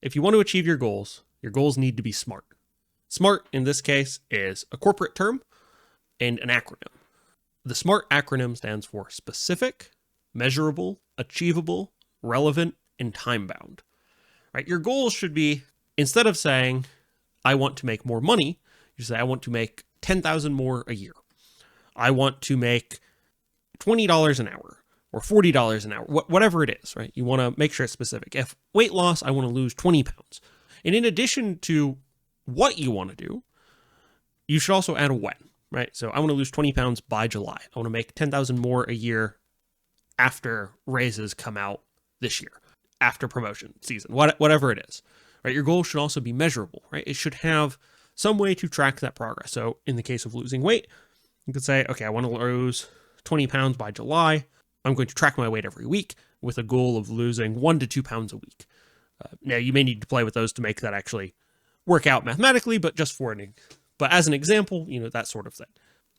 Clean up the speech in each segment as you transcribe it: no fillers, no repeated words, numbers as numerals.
if you want to achieve your goals need to be SMART. SMART in this case is a corporate term and an acronym. The SMART acronym stands for specific, measurable, achievable, relevant, and time-bound. Right? Your goals should be, instead of saying, I want to make more money, you say, I want to make $10,000 more a year. I want to make $20 an hour or $40 an hour, whatever it is, right? You want to make sure it's specific. If weight loss, I want to lose 20 pounds. And in addition to what you want to do, you should also add a when, right? So I want to lose 20 pounds by July. I want to make 10,000 more a year after raises come out this year, after promotion season, whatever it is, right? Your goal should also be measurable, right? It should have some way to track that progress. So in the case of losing weight, you could say, okay, I want to lose 20 pounds by July. I'm going to track my weight every week with a goal of losing 1 to 2 pounds a week. Now, you may need to play with those to make that actually work out mathematically, but just but as an example, that sort of thing.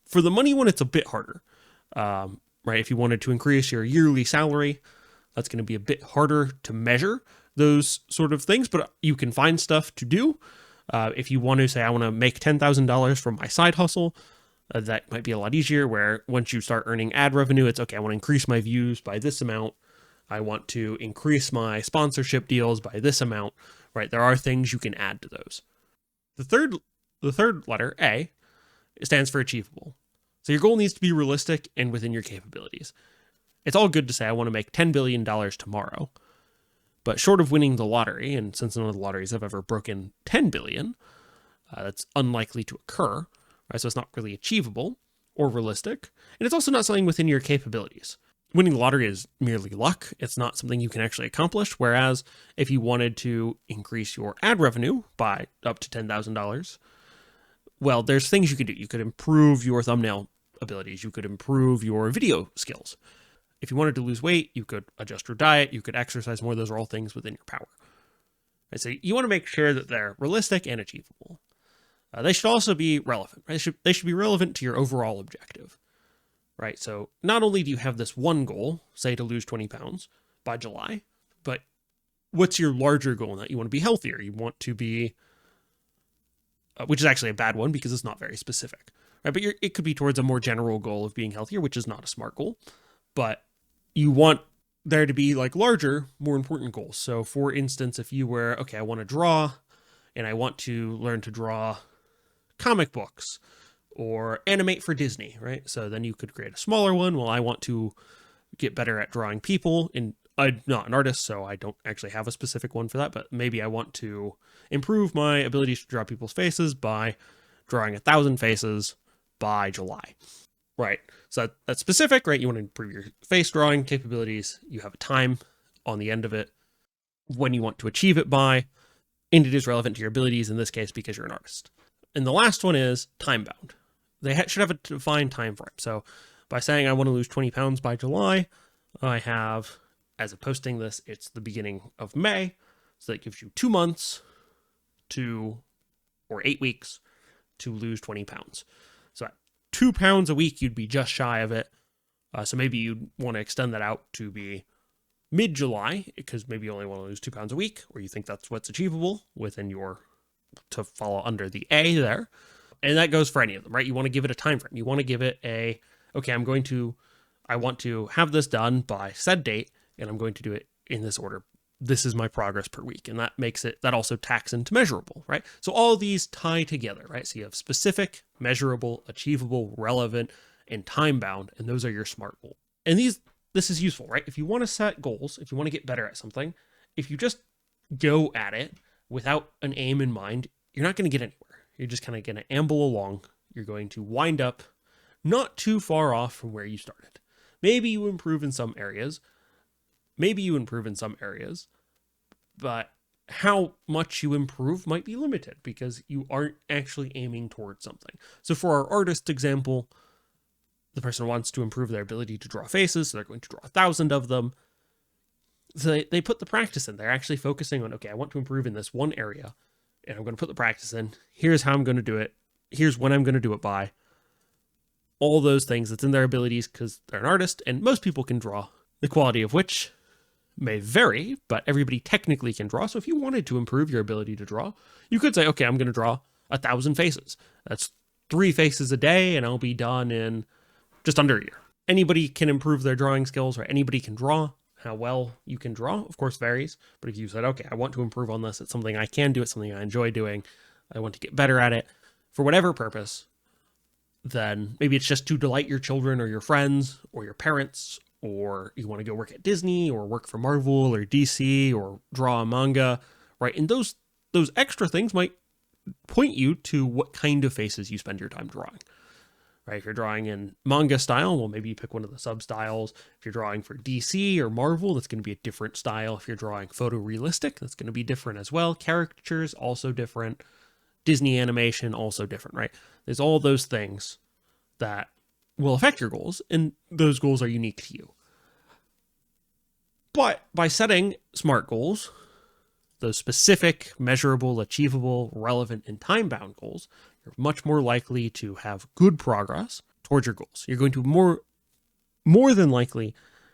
For the money one, it's a bit harder, right? If you wanted to increase your yearly salary, that's going to be a bit harder to measure those sort of things, but you can find stuff to do. If you want to say, I want to make $10,000 from my side hustle, that might be a lot easier, where once you start earning ad revenue, it's okay, I want to increase my views by this amount. I want to increase my sponsorship deals by this amount, right? There are things you can add to those. The third letter, A, stands for achievable. So your goal needs to be realistic and within your capabilities. It's all good to say, I want to make $10 billion tomorrow, but short of winning the lottery, and since none of the lotteries have ever broken 10 billion, that's unlikely to occur, right? So it's not really achievable or realistic. And it's also not something within your capabilities. Winning the lottery is merely luck. It's not something you can actually accomplish. Whereas if you wanted to increase your ad revenue by up to $10,000, well, there's things you could do. You could improve your thumbnail abilities. You could improve your video skills. If you wanted to lose weight, you could adjust your diet. You could exercise more. Those are all things within your power. Right? So you want to make sure that they're realistic and achievable. They should also be relevant. Right? They should be relevant to your overall objective. Right? So not only do you have this one goal, say to lose 20 pounds by July, but what's your larger goal in that? You want to be healthier. You want to be, which is actually a bad one because it's not very specific. Right? But it could be towards a more general goal of being healthier, which is not a SMART goal. But you want there to be like larger, more important goals. So for instance, if you were, okay, I want to draw and I want to learn to draw comic books or animate for Disney, right? So then you could create a smaller one. Well, I want to get better at drawing people, and I'm not an artist, so I don't actually have a specific one for that, but maybe I want to improve my ability to draw people's faces by drawing 1,000 faces by July, right? So that's specific, right? You want to improve your face drawing capabilities. You have a time on the end of it when you want to achieve it by, and it is relevant to your abilities in this case because you're an artist. And the last one is time bound. They should have a defined time frame. So by saying I want to lose 20 pounds by July, I have, as of posting this, it's the beginning of May. So that gives you 2 months or 8 weeks to lose 20 pounds. So at 2 pounds a week, you'd be just shy of it. So maybe you'd want to extend that out to be mid-July, because maybe you only want to lose 2 pounds a week, or you think that's what's achievable within to follow under the A there. And that goes for any of them, right? You want to give it a time frame. You want to give it okay, I want to have this done by said date, and I'm going to do it in this order. This is my progress per week. And that also tacks into measurable, right? So all these tie together, right? So you have specific, measurable, achievable, relevant, and time bound, and those are your SMART goals. And this is useful, right? If you want to set goals, if you want to get better at something, if you just go at it without an aim in mind, you're not going to get anywhere. You're just kind of going to amble along. You're going to wind up not too far off from where you started. Maybe you improve in some areas, but how much you improve might be limited because you aren't actually aiming towards something. So for our artist example, the person wants to improve their ability to draw faces, so they're going to draw 1,000 of them. So they put the practice in. They're actually focusing on, okay, I want to improve in this one area, and I'm going to put the practice in. Here's how I'm going to do it. Here's when I'm going to do it by. All those things that's in their abilities because they're an artist, and most people can draw, the quality of which may vary, but everybody technically can draw. So if you wanted to improve your ability to draw, you could say, okay, I'm going to draw 1,000 faces. That's 3 faces a day, and I'll be done in just under a year. Anybody can improve their drawing skills, right? Anybody can draw. How well you can draw, of course, varies. But if you said, okay, I want to improve on this, it's something I can do, it's something I enjoy doing, I want to get better at it, for whatever purpose, then maybe it's just to delight your children or your friends or your parents, or you want to go work at Disney or work for Marvel or DC or draw a manga, right? And those extra things might point you to what kind of faces you spend your time drawing. Right, if you're drawing in manga style, well, maybe you pick one of the sub-styles. If you're drawing for DC or Marvel, that's going to be a different style. If you're drawing photorealistic, that's going to be different as well. Caricatures, also different. Disney animation, also different, right? There's all those things that will affect your goals, and those goals are unique to you. But by setting SMART goals, those specific, measurable, achievable, relevant, and time-bound goals, you're much more likely to have good progress towards your goals. You're going to more than likely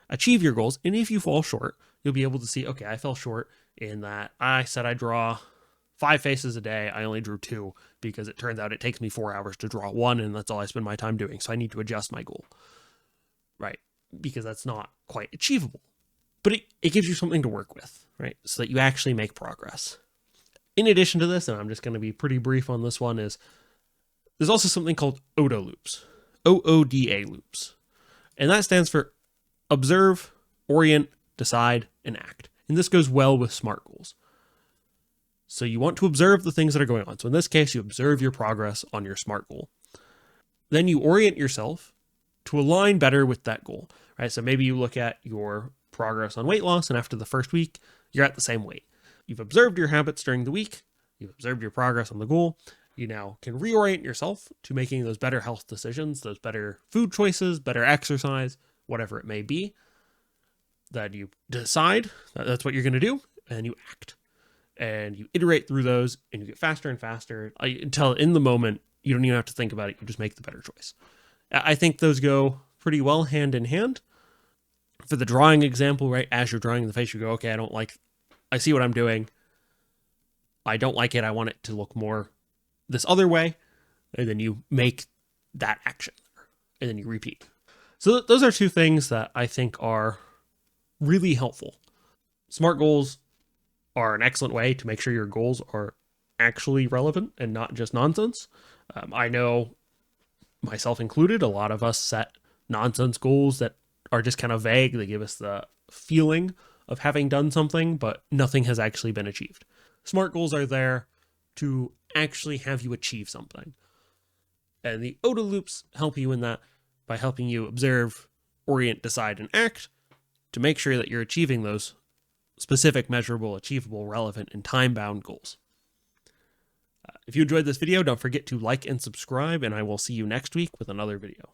achieve your goals. And if you fall short, you'll be able to see, okay, I fell short in that I said I draw 5 faces a day. I only drew 2 because it turns out it takes me 4 hours to draw 1, and that's all I spend my time doing. So I need to adjust my goal, right? Because that's not quite achievable. But it gives you something to work with, right? So that you actually make progress. In addition to this, and I'm just going to be pretty brief on this one, is there's also something called OODA loops, OODA loops. And that stands for observe, orient, decide, and act. And this goes well with SMART goals. So you want to observe the things that are going on. So in this case, you observe your progress on your SMART goal. Then you orient yourself to align better with that goal, right? So maybe you look at your progress on weight loss, and after the first week, you're at the same weight. You've observed your habits during the week. You've observed your progress on the goal. You now can reorient yourself to making those better health decisions, those better food choices, better exercise, whatever it may be. That you decide that that's what you're going to do, and you act. And you iterate through those, and you get faster and faster until in the moment, you don't even have to think about it. You just make the better choice. I think those go pretty well hand in hand. For the drawing example, right, as you're drawing the face, you go, okay, I see what I'm doing. I don't like it. I want it to look more this other way. And then you make that action and then you repeat. So those are 2 things that I think are really helpful. SMART goals are an excellent way to make sure your goals are actually relevant and not just nonsense. I know, myself included, a lot of us set nonsense goals that are just kind of vague. They give us the feeling of having done something, but nothing has actually been achieved. SMART goals are there to actually have you achieve something. And the OODA loops help you in that by helping you observe, orient, decide, and act to make sure that you're achieving those specific, measurable, achievable, relevant, and time-bound goals. If you enjoyed this video, don't forget to like and subscribe, and I will see you next week with another video.